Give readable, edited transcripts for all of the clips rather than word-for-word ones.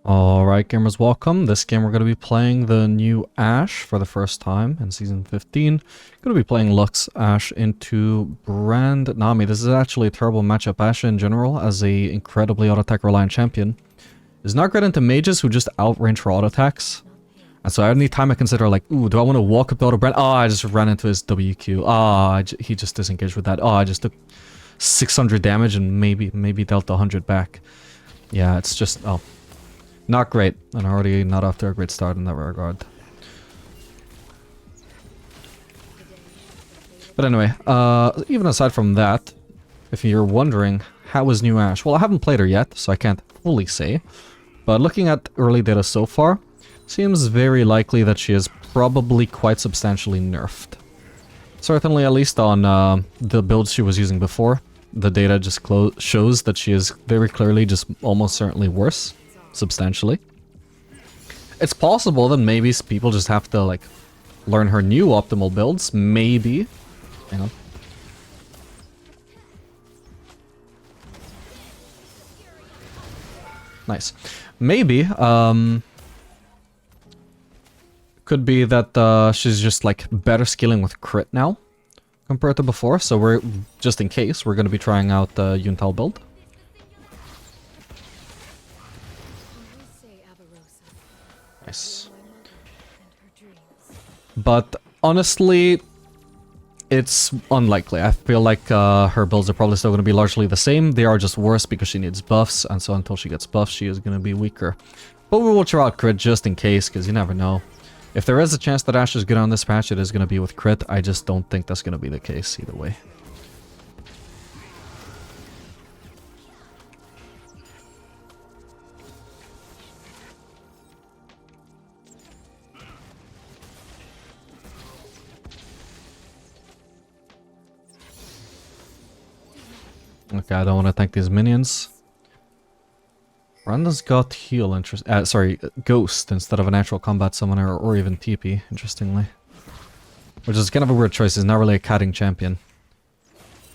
Alright gamers, welcome. This game we're going to be playing the new Ashe for the first time in Season 15. Going to be playing Lux Ashe into Brand Nami. This is actually a terrible matchup. Ashe in general, as a incredibly auto-attack reliant champion, is not great into mages who just outrange for auto-attacks. And so any time I consider like, ooh, do I want to walk up to Brand? Oh, I just ran into his WQ. He just disengaged with that. Oh, I just took 600 damage and maybe dealt 100 back. Yeah, it's just, oh. Not great, and already not off to a great start in that regard. But anyway, even aside from that, if you're wondering, how is new Ashe? Well, I haven't played her yet, so I can't fully say. But looking at early data so far, seems very likely that she is probably quite substantially nerfed. Certainly, at least on the builds she was using before, the data just shows that she is very clearly just almost certainly worse. Substantially. It's possible that maybe people just have to like learn her new optimal builds. Maybe. Hang on. Nice. Maybe. Could be that she's just like better scaling with crit now compared to before. So we're just in case we're going to be trying out the Yuntal build. Nice. But honestly, it's unlikely. I feel like her builds are probably still going to be largely the same. They are just worse because she needs buffs, and so until she gets buffs, she is going to be weaker. But we will try out crit just in case, because you never know. If there is a chance that Ashe is good on this patch, it is going to be with crit. I just don't think that's going to be the case either way. Okay, I don't want to tank these minions. Brandon's got heal, Ghost instead of a natural combat summoner or even TP, interestingly. Which is kind of a weird choice. He's not really a catting champion.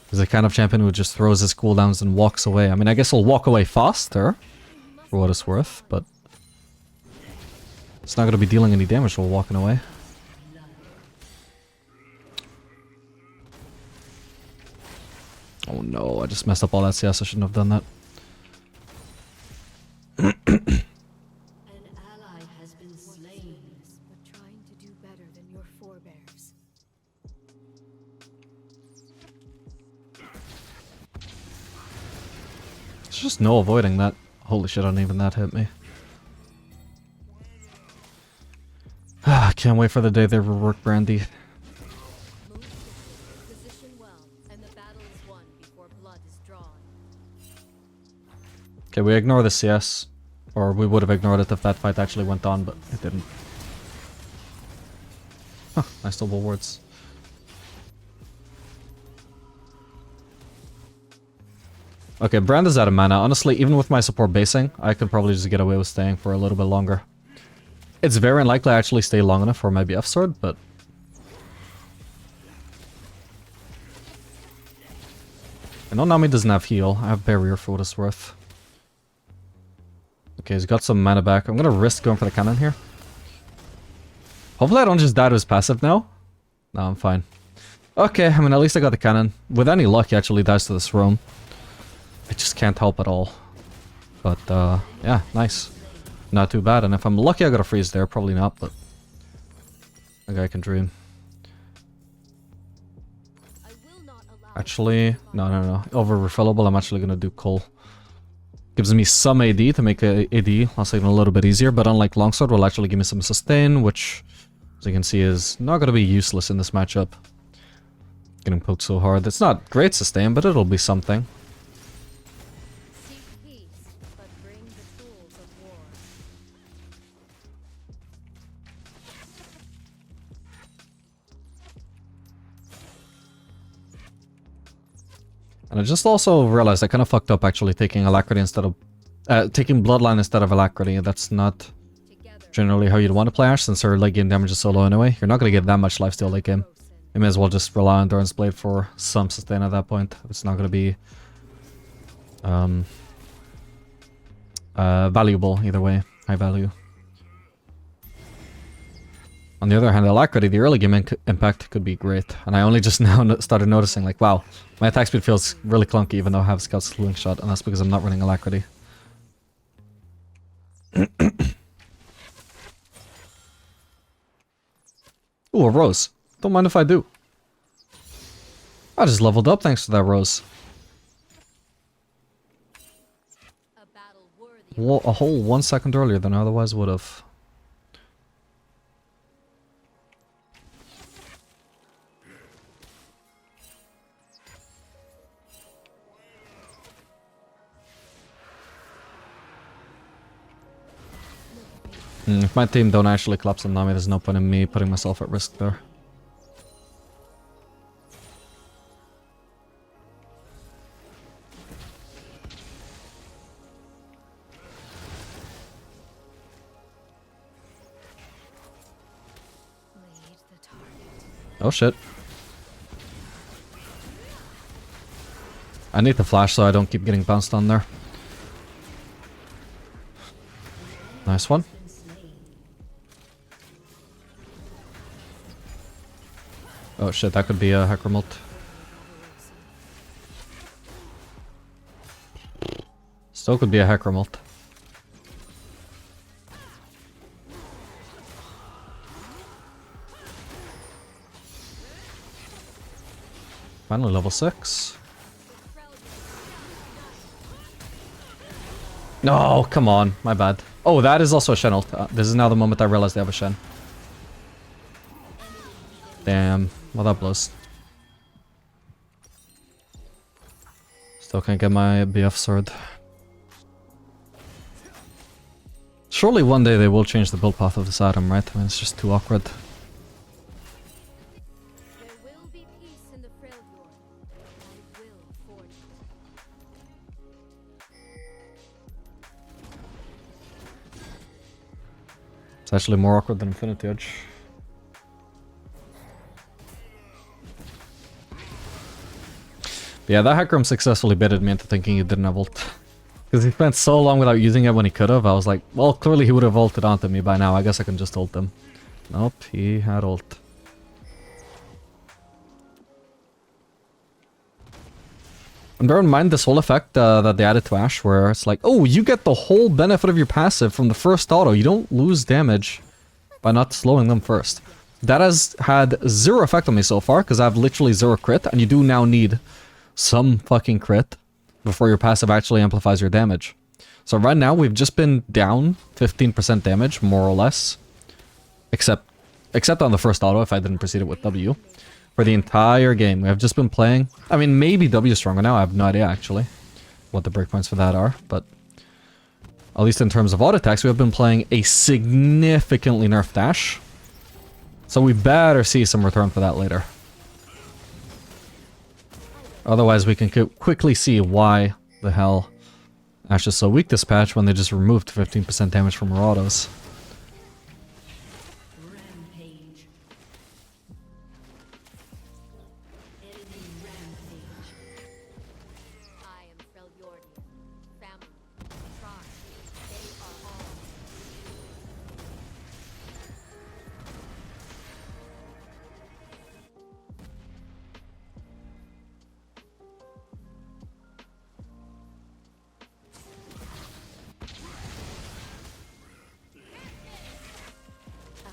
He's the kind of champion who just throws his cooldowns and walks away. I mean, I guess he'll walk away faster, for what it's worth, but it's not going to be dealing any damage while walking away. Oh no, I just messed up all that CS, I shouldn't have done that. An ally has been slain, but trying to do better than your forebears. There's just no avoiding that. Holy shit, even that hit me. I can't wait for the day they rework Brandy. Okay, we ignore the CS. Or we would have ignored it if that fight actually went on, but it didn't. Huh, nice double wards. Okay, Brand is out of mana. Honestly, even with my support basing, I could probably just get away with staying for a little bit longer. It's very unlikely I actually stay long enough for my BF sword, but... I know Nami doesn't have heal. I have barrier for what it's worth. Okay, he's got some mana back. I'm gonna risk going for the cannon here. Hopefully I don't just die to his passive now. No, I'm fine. Okay, I mean, at least I got the cannon. With any luck, he actually dies to the throne. I just can't help at all. But, yeah, nice. Not too bad. And if I'm lucky, I got a freeze there. Probably not, but... a guy can dream. Actually, no. Over refillable, I'm actually gonna do Cole. Gives me some AD to make AD last a little bit easier, but unlike Longsword, will actually give me some sustain, which, as you can see, is not going to be useless in this matchup. Getting poked so hard. It's not great sustain, but it'll be something. Seek peace, but bring the tools of war. And I just also realized I kind of fucked up actually taking Alacrity instead of... taking Bloodline instead of Alacrity. That's not generally how you'd want to play Ashe, since her late game damage is so low anyway. You're not going to get that much lifesteal late game. You may as well just rely on Endurance Blade for some sustain at that point. It's not going to be... valuable either way. high value. On the other hand, Alacrity, the early game impact could be great. And I only just now started noticing, like, wow, my attack speed feels really clunky even though I have Scout's Slingshot, and that's because I'm not running Alacrity. Ooh, a rose. Don't mind if I do. I just leveled up thanks to that rose. A whole 1 second earlier than I otherwise would have. If my team don't actually collapse on Nami, there's no point in me putting myself at risk there. Oh shit. I need the flash so I don't keep getting bounced on there. Nice one. Oh shit, that could be a hacker mult. Still could be a hacker mult. Finally level 6. No, come on, my bad. Oh, that is also a Shen ult. This is now the moment I realized they have a Shen. Damn. Well, that blows. Still can't get my BF sword. Surely one day they will change the build path of this item, right? I mean, it's just too awkward. There will be peace in the Freljord. I will forge it. It's actually more awkward than Infinity Edge. But yeah, that hacker successfully baited me into thinking he didn't have ult. Because he spent so long without using it when he could have. I was like, well, clearly he would have ulted onto me by now. I guess I can just ult him. Nope, he had ult. And bear in mind this whole effect that they added to Ashe, where it's like, oh, you get the whole benefit of your passive from the first auto. You don't lose damage by not slowing them first. That has had zero effect on me so far, because I have literally zero crit, and you do now need some fucking crit before your passive actually amplifies your damage. So right now we've just been down 15% damage, more or less. Except on the first auto if I didn't proceed it with W. For the entire game. We have just been playing... I mean, maybe W is stronger now. I have no idea, actually, what the breakpoints for that are. But at least in terms of auto attacks, we have been playing a significantly nerfed Ashe. So we better see some return for that later. Otherwise, we can quickly see why the hell Ashe is so weak this patch when they just removed 15% damage from her autos. Rampage. Enemy rampage. I am Freljordian. Family. Tribe. They are all.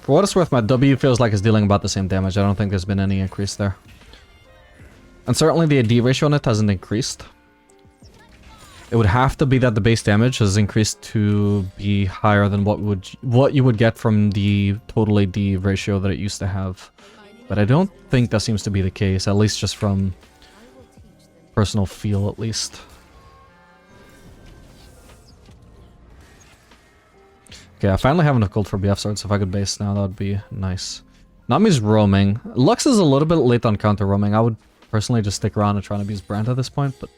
For what it's worth, my W feels like it's dealing about the same damage. I don't think there's been any increase there. And certainly the AD ratio on it hasn't increased. It would have to be that the base damage has increased to be higher than what you would get from the total AD ratio that it used to have. But I don't think that seems to be the case, at least just from personal feel at least. Okay, I finally have enough gold for BF swords. If I could base now, that would be nice. Nami's roaming. Lux is a little bit late on counter roaming. I would personally just stick around and try to abuse Brand at this point, but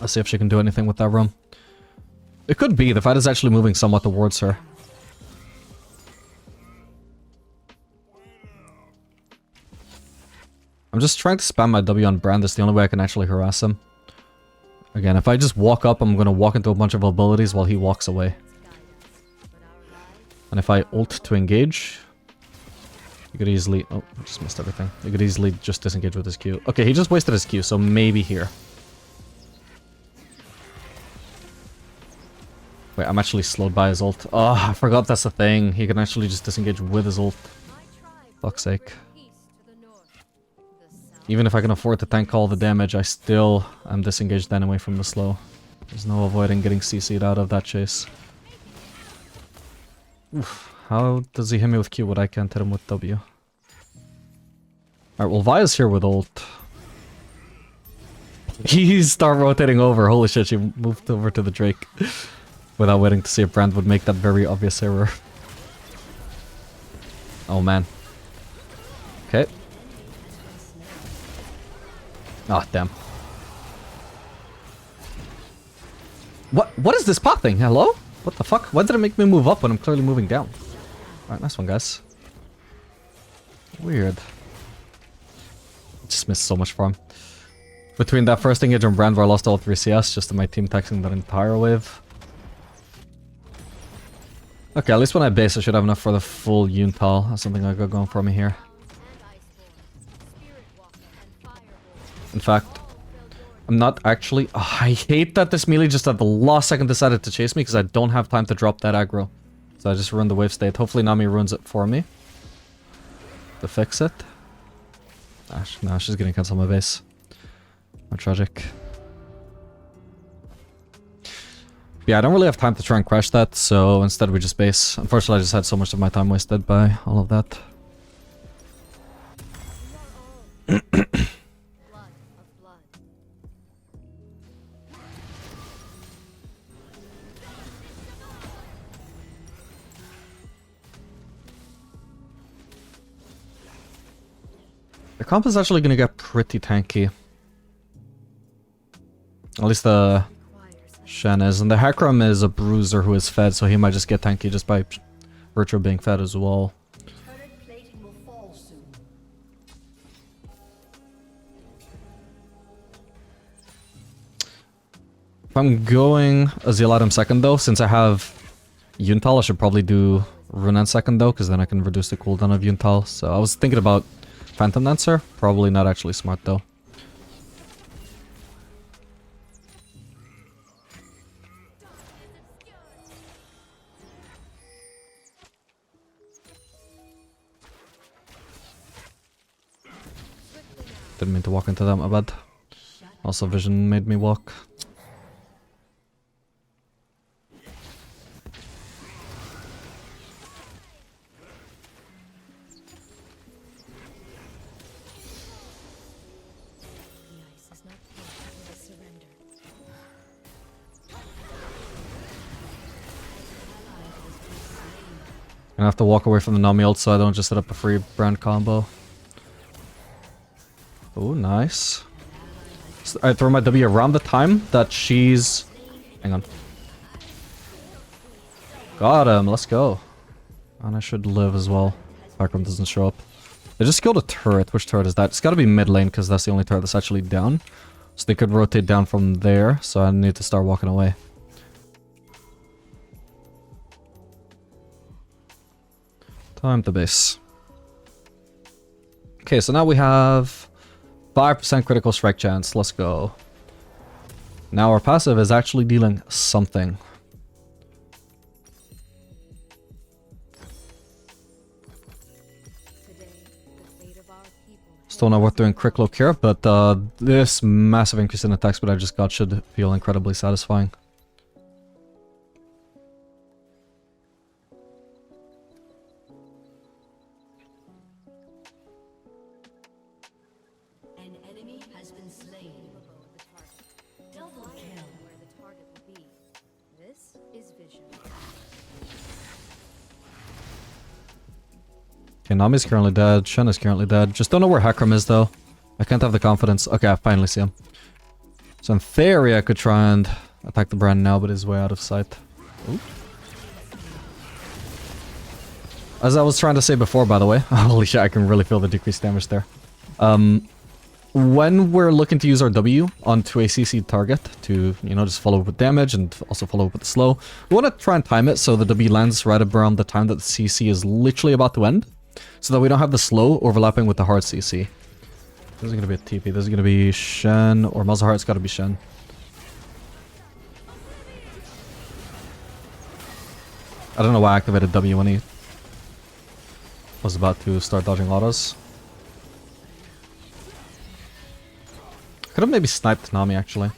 let's see if she can do anything with that roam. It could be. The fight is actually moving somewhat towards her. I'm just trying to spam my W on Brand. That's the only way I can actually harass him. Again, if I just walk up, I'm going to walk into a bunch of abilities while he walks away. And if I ult to engage, you could easily... Oh, I just missed everything. You could easily just disengage with his Q. Okay, he just wasted his Q, so maybe here. Wait, I'm actually slowed by his ult. Oh, I forgot that's the thing. He can actually just disengage with his ult. Fuck's sake. Even if I can afford to tank all the damage, I still am disengaged anyway from the slow. There's no avoiding getting CC'd out of that chase. Oof. How does he hit me with Q when I can't hit him with W? Alright, well Vi's here with ult. He start rotating over. Holy shit, she moved over to the Drake. Without waiting to see if Brand would make that very obvious error. Oh man. Okay. Ah, damn. What is this pot thing? Hello? What the fuck? Why did it make me move up when I'm clearly moving down? Alright, nice one, guys. Weird. Just missed so much farm. Between that first engage and Brand where I lost all 3 CS, just to my team taxing that entire wave. Okay, at least when I base I should have enough for the full Yuntal. That's something I got going for me here. In fact, I'm not actually... Oh, I hate that this melee just at the last second decided to chase me because I don't have time to drop that aggro. So I just ruined the wave state. Hopefully Nami ruins it for me. To fix it. Ashe, no, she's getting cancelled my base. How tragic. Yeah, I don't really have time to try and crash that, so instead we just base. Unfortunately, I just had so much of my time wasted by all of that. The comp is actually gonna get pretty tanky. At least the Shen is. And the Hakram is a bruiser who is fed, so he might just get tanky just by virtue of being fed as well. If I'm going Azil item second though, since I have Yuntal, I should probably do Runan second though, because then I can reduce the cooldown of Yuntal. So I was thinking about Phantom Dancer. Probably not actually smart though. Didn't mean to walk into that, my bad. Also, vision made me walk. I have to walk away from the Nami ult so I don't just set up a free Brand combo. Oh, nice. So I throw my W around the time that she's... Hang on. Got him, let's go. And I should live as well. Backroom doesn't show up. They just killed a turret. Which turret is that? It's gotta be mid lane because that's the only turret that's actually down. So they could rotate down from there, so I need to start walking away. Time to base. Okay, so now we have 5% critical strike chance. Let's go. Now our passive is actually dealing something. Still not worth doing quick look here, but this massive increase in attack speed I just got should feel incredibly satisfying. Okay, Nami's currently dead, Shen is currently dead. Just don't know where Hakram is though. I can't have the confidence. Okay, I finally see him. So in theory I could try and attack the Brand now, but he's way out of sight. Ooh. As I was trying to say before, by the way. Holy shit, I can really feel the decreased damage there. when we're looking to use our W onto a CC target to, you know, just follow up with damage and also follow up with the slow, we want to try and time it so the W lands right around the time that the CC is literally about to end, so that we don't have the slow overlapping with the hard CC. This is going to be a TP. This is going to be Shen, or Malzahar. It's got to be Shen. I don't know why I activated W when he was about to start dodging autos. Could have maybe sniped Nami, actually.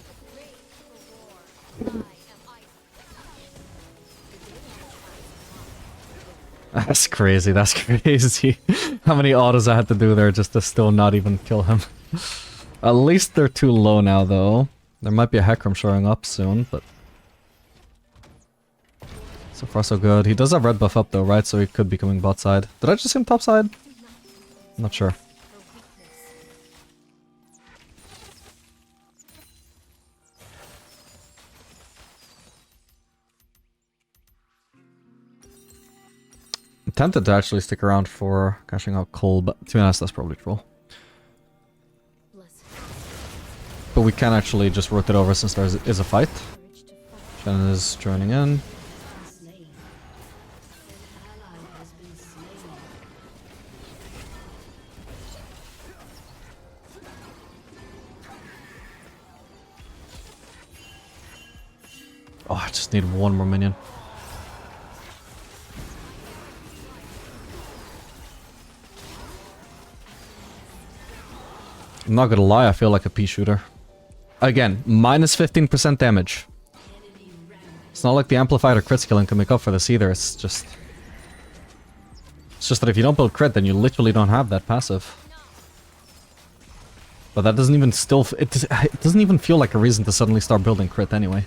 That's crazy, that's crazy. How many autos I had to do there just to still not even kill him. At least they're too low now, though. There might be a Hecarim showing up soon, but... so far so good. He does have red buff up though, right? So he could be coming bot side. Did I just see him top side? I'm not sure. I'm tempted to actually stick around for cashing out Cole, but to be honest, that's probably troll. But we can actually just rotate over since there is a fight. Shannon is joining in. Oh, I just need one more minion. I'm not gonna lie, I feel like a pea shooter. Again, minus 15% damage. It's not like the amplified or crit skilling can make up for this either, it's just that if you don't build crit, then you literally don't have that passive. But that doesn't even it doesn't even feel like a reason to suddenly start building crit anyway.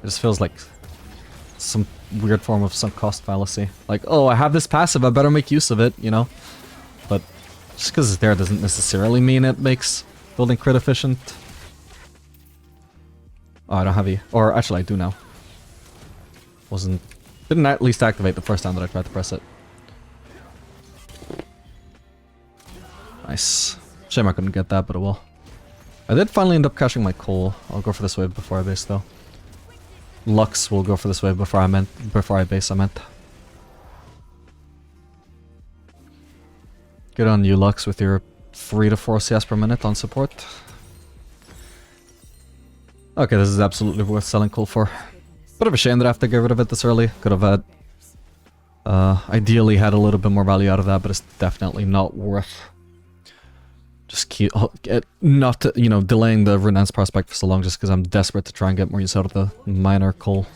It just feels like some weird form of sunk cost fallacy. Like, oh, I have this passive, I better make use of it, you know? But just because it's there doesn't necessarily mean it makes building crit efficient. Oh, I don't have E. Or actually, I do now. Didn't at least activate the first time that I tried to press it. Nice. Shame I couldn't get that, but it will. I did finally end up cashing my Cole. I'll go for this wave before I base, though. Lux will go for this wave before I base, I meant. Good on you, Lux, with your 3 to 4 CS per minute on support. Okay, this is absolutely worth selling Cole for. Bit of a shame that I have to get rid of it this early. Could have had... ideally had a little bit more value out of that, but it's definitely not worth... just keep... not, you know, delaying the Renance prospect for so long just because I'm desperate to try and get more use out of the minor Cole.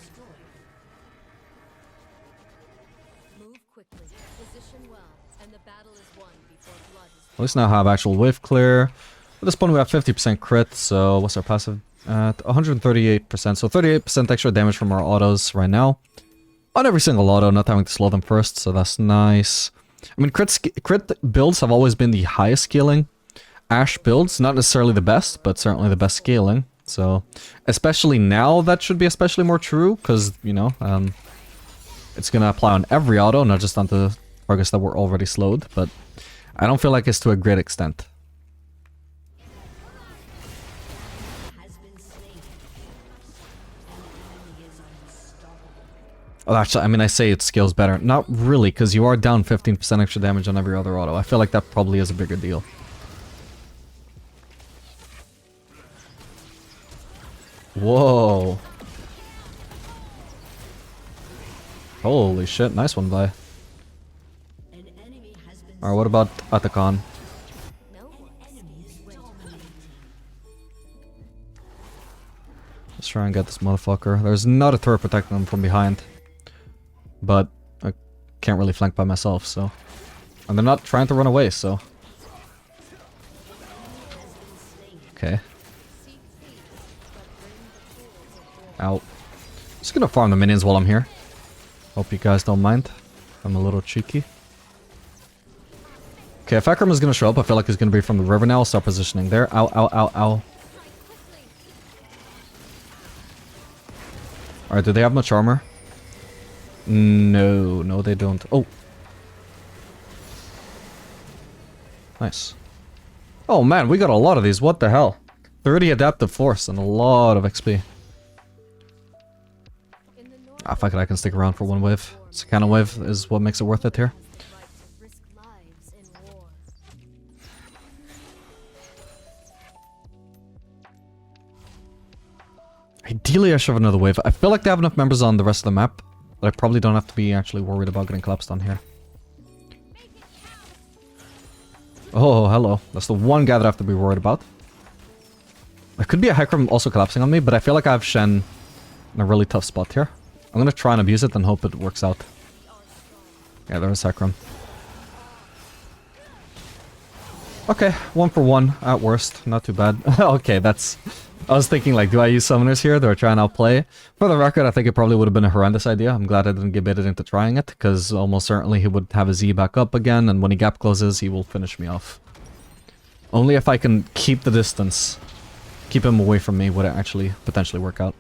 At least now I have actual wave clear. At this point we have 50% crit, so what's our passive? At 138%, so 38% extra damage from our autos right now. On every single auto, not having to slow them first, so that's nice. I mean, crit builds have always been the highest scaling. Ashe builds, not necessarily the best, but certainly the best scaling. So, especially now, that should be especially more true, because, you know, it's going to apply on every auto, not just on the targets that were already slowed, but I don't feel like it's to a great extent. Oh, actually, I mean, I say it scales better. Not really, because you are down 15% extra damage on every other auto. I feel like that probably is a bigger deal. Whoa. Holy shit, nice one, bye. Alright, what about Atakan? Let's try and get this motherfucker. There's not a turret protecting him from behind. But I can't really flank by myself, so... and they're not trying to run away, so... okay. Ow. Just gonna farm the minions while I'm here. Hope you guys don't mind. I'm a little cheeky. Okay, if Hecarim is gonna show up, I feel like he's gonna be from the river now. I'll start positioning there. Ow, ow, ow, ow. Alright, do they have much armor? No, no they don't. Oh! Nice. Oh man, we got a lot of these. What the hell? 30 adaptive force and a lot of XP. Ah, fuck it, I can stick around for one wave. Second wave is what makes it worth it here. Ideally, I should have another wave. I feel like they have enough members on the rest of the map that I probably don't have to be actually worried about getting collapsed on here. Oh, hello. That's the one guy that I have to be worried about. There could be a Hecarim also collapsing on me, but I feel like I have Shen in a really tough spot here. I'm gonna try and abuse it and hope it works out. Yeah, there is Hecarim. Okay, 1 for 1 at worst. Not too bad. Okay, that's... I was thinking, like, do I use summoners here? Do I try and outplay? For the record, I think it probably would have been a horrendous idea. I'm glad I didn't get baited into trying it, because almost certainly he would have his E back up again, and when he gap closes, he will finish me off. Only if I can keep the distance, keep him away from me, would it actually potentially work out.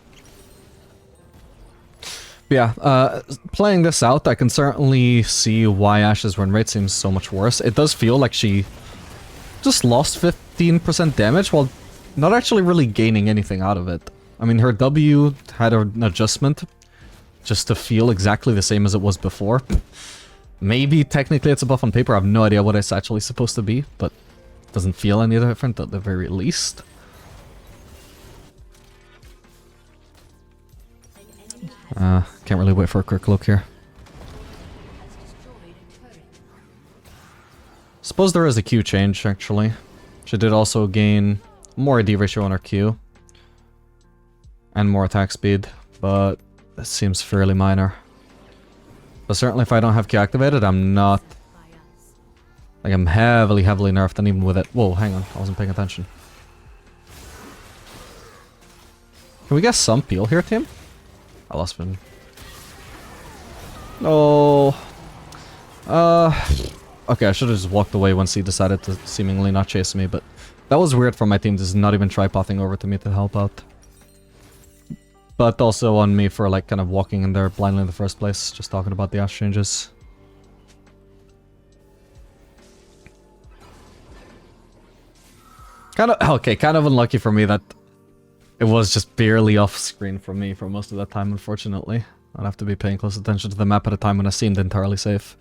But yeah, playing this out, I can certainly see why Ashe's run rate seems so much worse. It does feel like she just lost 15% damage while not actually really gaining anything out of it. I mean, her W had an adjustment just to feel exactly the same as it was before. Maybe technically it's a buff on paper. I have no idea what it's actually supposed to be, but it doesn't feel any different at the very least. Can't really wait for a quick look here. Suppose there is a Q change, actually. She did also gain more AD ratio on her Q. And more attack speed, but it seems fairly minor. But certainly if I don't have Q activated, I'm not... Like, I'm heavily nerfed, and even with it... Whoa, hang on, I wasn't paying attention. Can we get some peel here, team? I lost him. No. Okay, I should have just walked away once he decided to seemingly not chase me, but that was weird for my team to not even try pathing over to me to help out. But also on me for like kind of walking in there blindly in the first place, just talking about the Ashe changes. Kind of unlucky for me that it was just barely off screen for me for most of that time, unfortunately. I'd have to be paying close attention to the map at a time when I seemed entirely safe.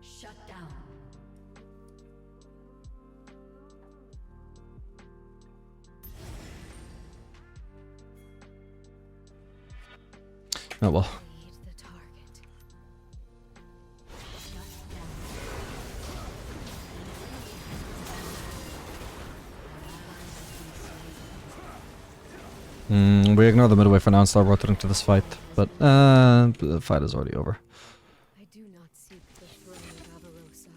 Shut down. Oh well. We ignore the midway for now and start rotating to this fight, but the fight is already over. I do not seek the throne of Avarosa.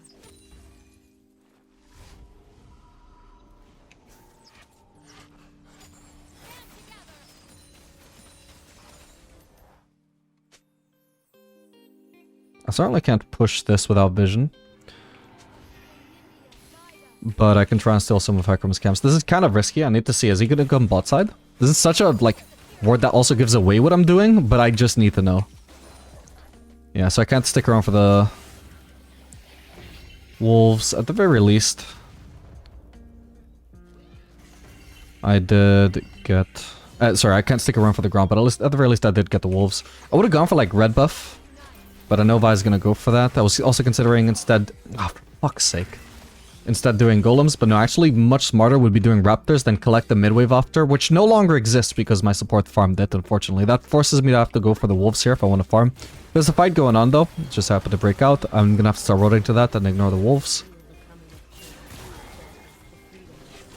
I certainly can't push this without vision, but I can try and steal some of Hecarim's camps. This is kind of risky. I need to see, is he gonna come bot side? This is such a, like, word that also gives away what I'm doing, but I just need to know. Yeah, so I can't stick around for the wolves, at the very least. I did get... sorry, I can't stick around for the ground, but at the very least I did get the wolves. I would have gone for, like, red buff, but I know Vi's gonna go for that. I was also considering instead... Oh, for fuck's sake. Instead doing golems, but no, actually much smarter would be doing raptors than collect the midwave after, which no longer exists because my support farmed it, unfortunately. That forces me to have to go for the wolves here if I want to farm. There's a fight going on though, it just happened to break out. I'm gonna have to start rotating to that and ignore the wolves.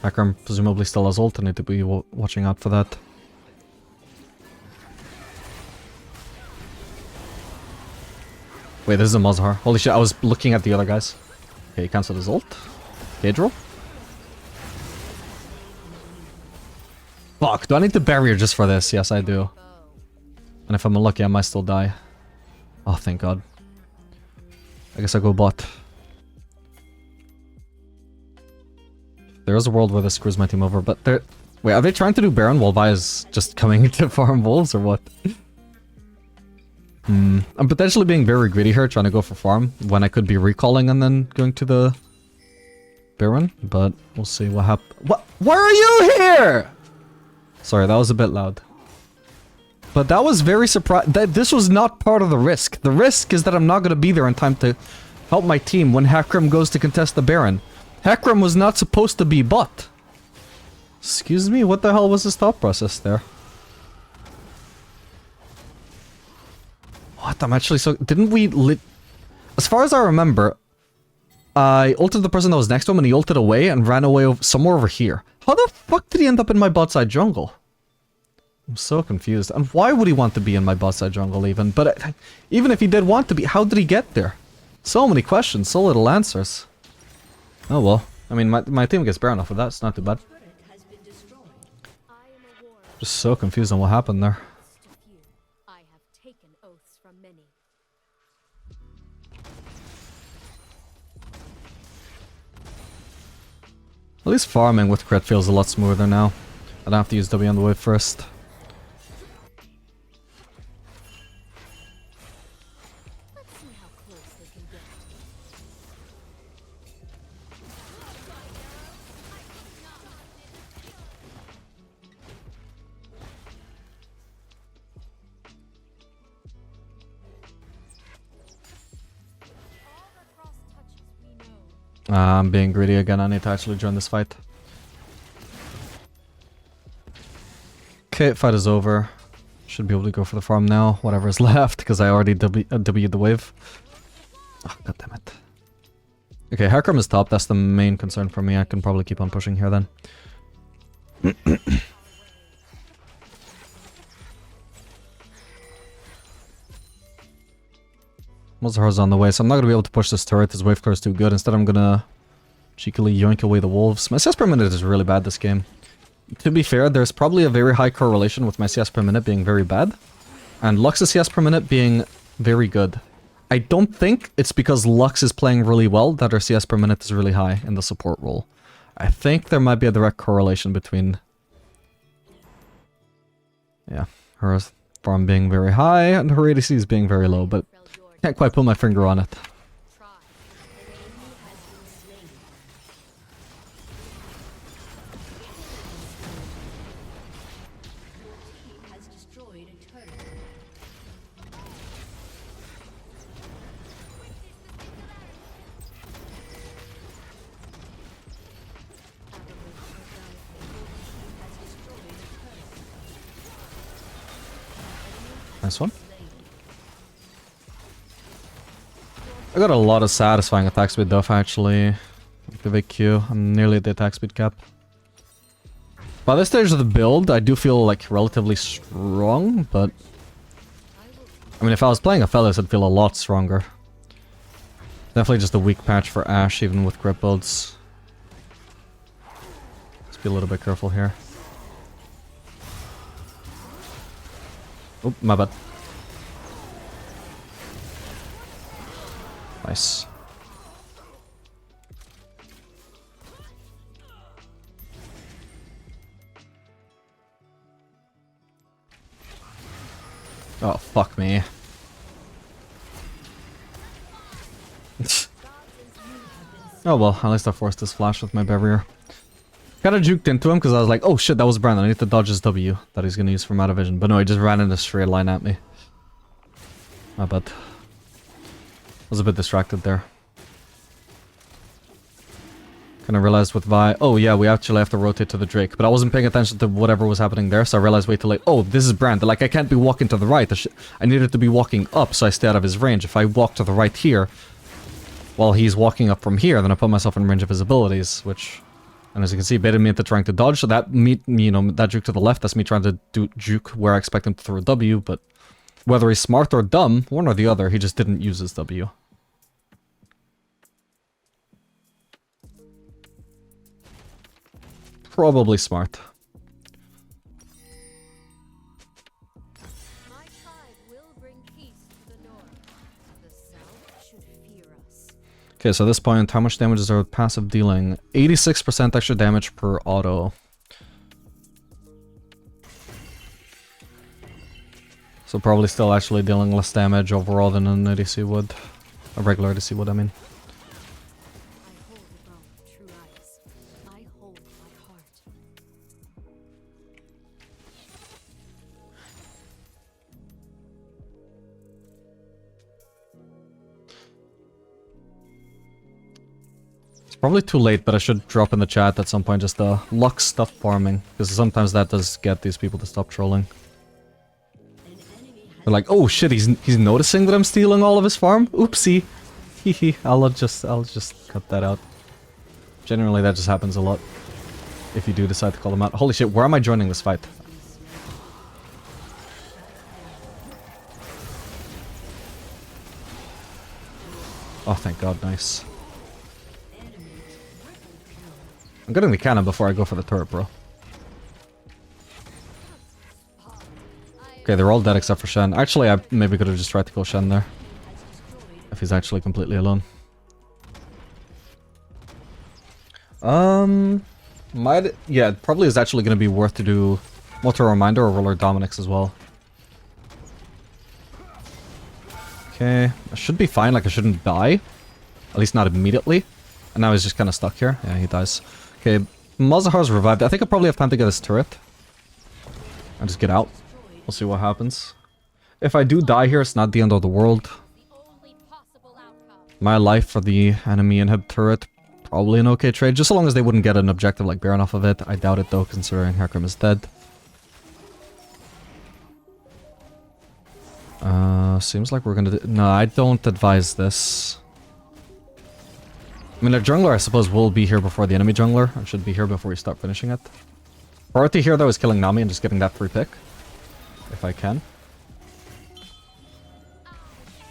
Hecarim presumably still has ult, I need to be watching out for that. Wait, this is a Mazhar. Holy shit, I was looking at the other guys. Okay, he cancelled his ult. Cadril? Fuck, do I need the barrier just for this? Yes, I do. And if I'm unlucky, I might still die. Oh, thank god. I guess I'll go bot. There is a world where this screws my team over, but they're... Wait, are they trying to do Baron while Vi is just coming to farm wolves, or what? I'm potentially being very greedy here, trying to go for farm, when I could be recalling and then going to the Baron, but we'll see what happens. What? Why are you here? Sorry, that was a bit loud. But that was very surprising. This was not part of the risk. The risk is that I'm not going to be there in time to help my team when Hakram goes to contest the Baron. Hakram was not supposed to be bot. Excuse me, what the hell was his thought process there? What? I'm actually so... Didn't we as far as I remember, I ulted the person that was next to him and he ulted away and ran away somewhere over here. How the fuck did he end up in my bot side jungle? I'm so confused. And why would he want to be in my bot side jungle even? But even if he did want to be, how did he get there? So many questions, so little answers. Oh well. I mean, my team gets Baron off of that, it's not too bad. Just so confused on what happened there. I have taken oaths from many. At least farming with crit feels a lot smoother now. I don't have to use W on the wave first. Let's see how close they can get. All the cross touches we know. I'm being greedy again, I need to actually join this fight. Okay, fight is over. Should be able to go for the farm now, whatever is left, because I already W'd the wave. Oh, god damn it. Okay, Hakram is top, that's the main concern for me. I can probably keep on pushing here then. Mozart's on the way, so I'm not going to be able to push this turret. His wave clear is too good. Instead, I'm going to cheekily yoink away the wolves. My CS per minute is really bad this game. To be fair, there's probably a very high correlation with my CS per minute being very bad, and Lux's CS per minute being very good. I don't think it's because Lux is playing really well that her CS per minute is really high in the support role. I think there might be a direct correlation between... yeah, her farm being very high and her ADCs being very low, but can't quite put my finger on it. Nice one. I got a lot of satisfying attack speed though, if I actually activate Q. I'm nearly at the attack speed cap. By this stage of the build, I do feel like relatively strong, but... I mean, if I was playing a Fellas, I'd feel a lot stronger. Definitely just a weak patch for Ashe, even with grip builds. Let's be a little bit careful here. Oh, my bad. Nice. Oh, fuck me. Oh well, at least I forced this flash with my barrier. Kinda juked into him because I was like, oh shit, that was Brandon. I need to dodge his W that he's gonna use from out of vision. But no, he just ran in a straight line at me. My bad. I was a bit distracted there. Kinda realized with Vi... oh yeah, we actually have to rotate to the Drake. But I wasn't paying attention to whatever was happening there, so I realized way too late. Oh, this is Brandon. Like, I can't be walking to the right. I needed to be walking up, so I stay out of his range. If I walk to the right here, while he's walking up from here, then I put myself in range of his abilities, which... and as you can see, baited me into trying to dodge, so that that juke to the left, that's me trying to do juke where I expect him to throw a W, but whether he's smart or dumb, one or the other, he just didn't use his W. Probably smart. My tribe will bring peace to the north. The south should fear us. Okay, so at this point, how much damage is our passive dealing? 86% extra damage per auto. So probably still actually dealing less damage overall than an ADC would. A regular ADC would, I mean. I hold the bone of true ice. I hold my heart. It's probably too late, but I should drop in the chat at some point just the luck stuff farming. Because sometimes that does get these people to stop trolling. They're like, oh shit, he's noticing that I'm stealing all of his farm? Oopsie. Hehe, I'll just cut that out. Generally that just happens a lot. If you do decide to call them out. Holy shit, where am I joining this fight? Oh, thank god, nice. I'm getting the cannon before I go for the turret, bro. Okay, they're all dead except for Shen. Actually, I maybe could have just tried to kill Shen there. If he's actually completely alone. Yeah, it probably is actually going to be worth to do Mortal Reminder or Roller Dominix as well. Okay, I should be fine, like I shouldn't die. At least not immediately. And now he's just kind of stuck here. Yeah, he dies. Okay, Malzahar's revived. I think I probably have time to get his turret. And just get out. We'll see what happens. If I do die here, it's not the end of the world. My life for the enemy inhib turret. Probably an okay trade, just so long as they wouldn't get an objective like Baron off of it. I doubt it though, considering Hecarim is dead. Seems like we're gonna do... No, I don't advise this. I mean, a jungler, I suppose, will be here before the enemy jungler. And should be here before we start finishing it. Priority here, though, is killing Nami and just getting that free pick. If I can.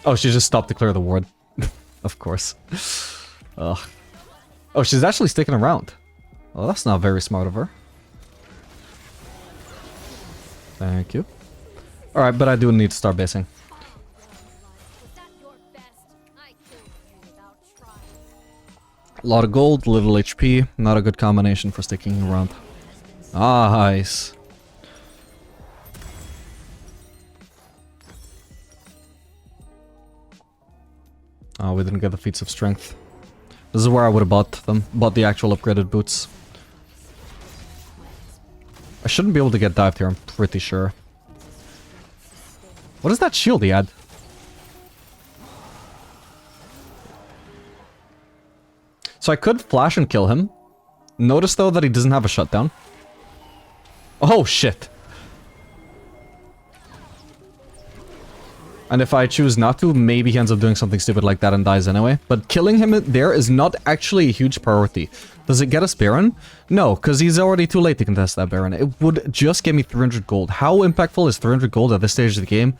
Oh, she just stopped to clear the ward. Of course. Ugh. Oh, she's actually sticking around. Well, that's not very smart of her. Thank you. Alright, but I do need to start basing. A lot of gold, little HP. Not a good combination for sticking around. Ah, nice. Oh, we didn't get the feats of strength. This is where I would have bought them. Bought the actual upgraded boots. I shouldn't be able to get dived here, I'm pretty sure. What is that shield he had? So I could flash and kill him. Notice though that he doesn't have a shutdown. Oh shit. And if I choose not to, maybe he ends up doing something stupid like that and dies anyway. But killing him there is not actually a huge priority. Does it get us Baron? No, because he's already too late to contest that Baron. It would just give me 300 gold. How impactful is 300 gold at this stage of the game?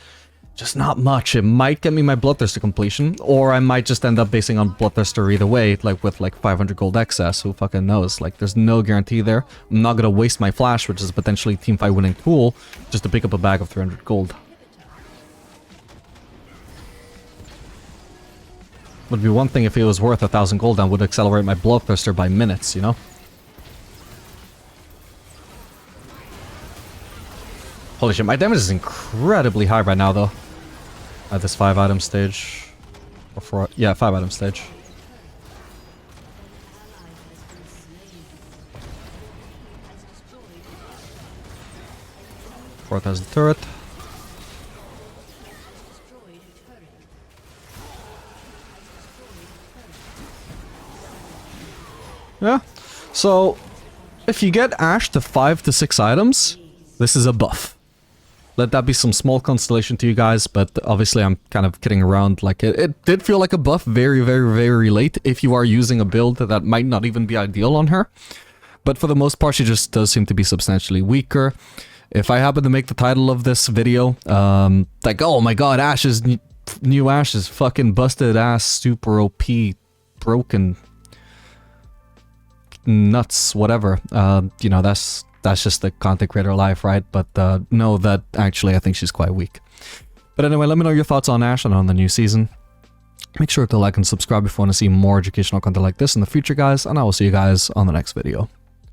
Just not much. It might get me my Bloodthirster completion, or I might just end up basing on Bloodthirster either way, like with like 500 gold excess. Who fucking knows? Like, there's no guarantee there. I'm not gonna waste my flash, which is a potentially teamfight winning tool, just to pick up a bag of 300 gold. Would be one thing if it was worth 1,000 gold and would accelerate my Bloodthirster by minutes, you know? Holy shit, my damage is incredibly high right now, though. At this 5-item stage. Or 4... Yeah, 5-item stage. Fourth has the turret. Yeah. So, if you get Ashe to 5 to 6 items, this is a buff. Let that be some small constellation to you guys, but obviously I'm kind of kidding around. Like, it did feel like a buff very, very, very late if you are using a build that might not even be ideal on her. But for the most part, she just does seem to be substantially weaker. If I happen to make the title of this video, like, oh my god, Ashe's new Ashe is fucking busted ass, super OP, broken, nuts, whatever. You know, that's just the content creator life, right? But no, that actually I think she's quite weak. But anyway, let me know your thoughts on Ashe and on the new season. Make sure to like and subscribe if you want to see more educational content like this in the future, guys, and I will see you guys on the next video.